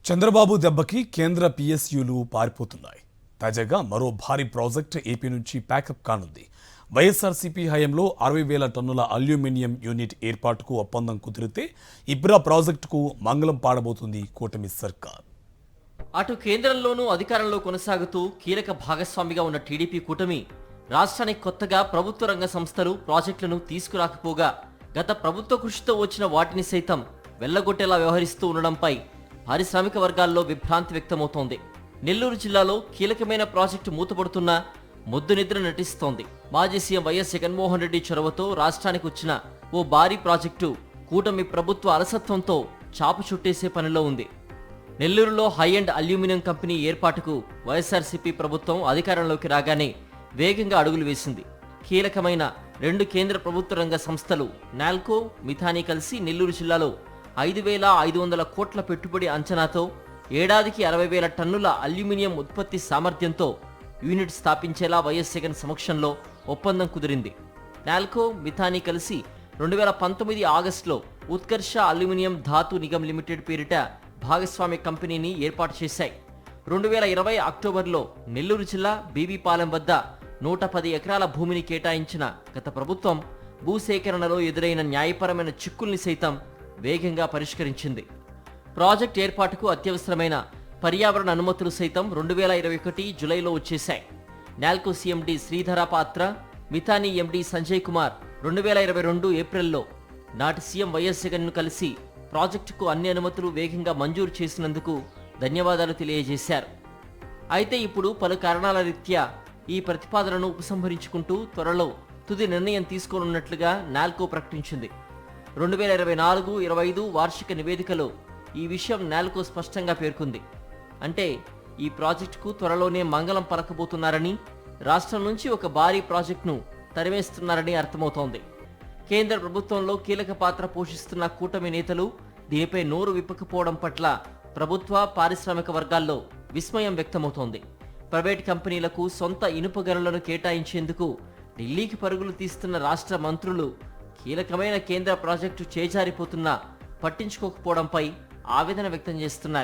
చంద్రబాబు దెబ్బకి కేంద్ర పిఎస్యులు పారిపోతున్నాయి. తాజాగా మరో భారీ ప్రాజెక్ట్ ఏపీ నుంచి ప్యాకప్ కానుంది. వైఎస్ఆర్సీపీ హయాంలో 60,000 టన్నుల అల్యూమినియం యూనిట్ ఏర్పాటుకు ఒప్పందం కుదిరితే ఇబ్రా ప్రాజెక్టుకు మంగళం పాడబోతుంది కూటమి సర్కార్. అటు కేంద్రంలోనూ అధికారంలో కొనసాగుతూ కీలక భాగస్వామిగా ఉన్న టీడీపీ కూటమి రాష్ట్రానికి కొత్తగా ప్రభుత్వ రంగ సంస్థలు ప్రాజెక్టులను తీసుకురాకపోగా గత ప్రభుత్వ కృషితో వచ్చిన వాటిని సైతం వెళ్లగొట్టేలా వ్యవహరిస్తూ ఉండడంపై పారిశ్రామిక వర్గాల్లో విభ్రాంతి వ్యక్తమవుతోంది. నెల్లూరు జిల్లాలో కీలకమైన ప్రాజెక్టు మూతపడుతున్నా ముద్దు నిద్ర నటిస్తోంది. మాజీ సీఎం వైఎస్ జగన్మోహన్ రెడ్డి చొరవతో రాష్ట్రానికి వచ్చిన ఓ భారీ ప్రాజెక్టు కూటమి ప్రభుత్వ అలసత్వంతో చాపు చుట్టేసే పనిలో ఉంది. నెల్లూరులో హై ఎండ్ అల్యూమినియం కంపెనీ ఏర్పాటుకు వైఎస్ఆర్సీపీ ప్రభుత్వం అధికారంలోకి రాగానే వేగంగా అడుగులు వేసింది. కీలకమైన 2 కేంద్ర ప్రభుత్వ రంగ సంస్థలు నాల్కో, మిథానీ కలిసి నెల్లూరు జిల్లాలో 5,500 కోట్ల పెట్టుబడి అంచనాతో ఏడాదికి 60,000 టన్నుల అల్యూమినియం ఉత్పత్తి సామర్థ్యంతో యూనిట్ స్థాపించేలా వైఎస్ జగన్ సమక్షంలో ఒప్పందం కుదిరింది. నాల్కో, మిథానీ కలిసి 2019 ఆగస్టులో ఉత్కర్ష అల్యూమినియం ధాతు నిగమ్ లిమిటెడ్ పేరిట భాగస్వామ్య కంపెనీని ఏర్పాటు చేశాయి. 2020 అక్టోబర్లో నెల్లూరు జిల్లా బీబీపాలెం వద్ద 110 ఎకరాల భూమిని కేటాయించిన గత ప్రభుత్వం భూసేకరణలో ఎదురైన న్యాయపరమైన చిక్కుల్ని సైతం వేగంగా పరిష్కరించింది. ప్రాజెక్ట్ ఏర్పాటుకు అత్యవసరమైన పర్యావరణ అనుమతులు సైతం 2021 జులైలో వచ్చేశాయి. నాల్కో సీఎండీ శ్రీధర పాత్ర, మిథానీ ఎండీ సంజయ్ కుమార్ 2022 ఏప్రిల్లో నాటి సీఎం వైఎస్ జగన్ను కలిసి ప్రాజెక్టుకు అన్ని అనుమతులు వేగంగా మంజూరు చేసినందుకు ధన్యవాదాలు తెలియజేశారు. అయితే ఇప్పుడు పలు కారణాల రీత్యా ఈ ప్రతిపాదనను ఉపసంహరించుకుంటూ త్వరలో తుది నిర్ణయం తీసుకోనున్నట్లుగా నాల్కో ప్రకటించింది. 2024-25 వార్షిక నివేదికలో ఈ విషయం నాల్కో స్పష్టంగా పేర్కొంది. అంటే ఈ ప్రాజెక్టుకు త్వరలోనే మంగళం పలకబోతున్నారని, రాష్ట్రం నుంచి ఒక భారీ ప్రాజెక్టును తరిమేస్తున్నారని అర్థమవుతోంది. కేంద్ర ప్రభుత్వంలో కీలక పాత్ర పోషిస్తున్న కూటమి నేతలు దీనిపై నోరు విప్పకపోవడం పట్ల ప్రభుత్వ, పారిశ్రామిక వర్గాల్లో విస్మయం వ్యక్తమవుతోంది. ప్రైవేట్ కంపెనీలకు సొంత ఇనుప గనులను కేటాయించేందుకు ఢిల్లీకి పరుగులు తీస్తున్న రాష్ట్ర మంత్రులు కీలకమైన కేంద్ర ప్రాజెక్టు చేజారిపోతున్నా పట్టించుకోకపోవడంపై ఆవేదన వ్యక్తం చేస్తున్నారు.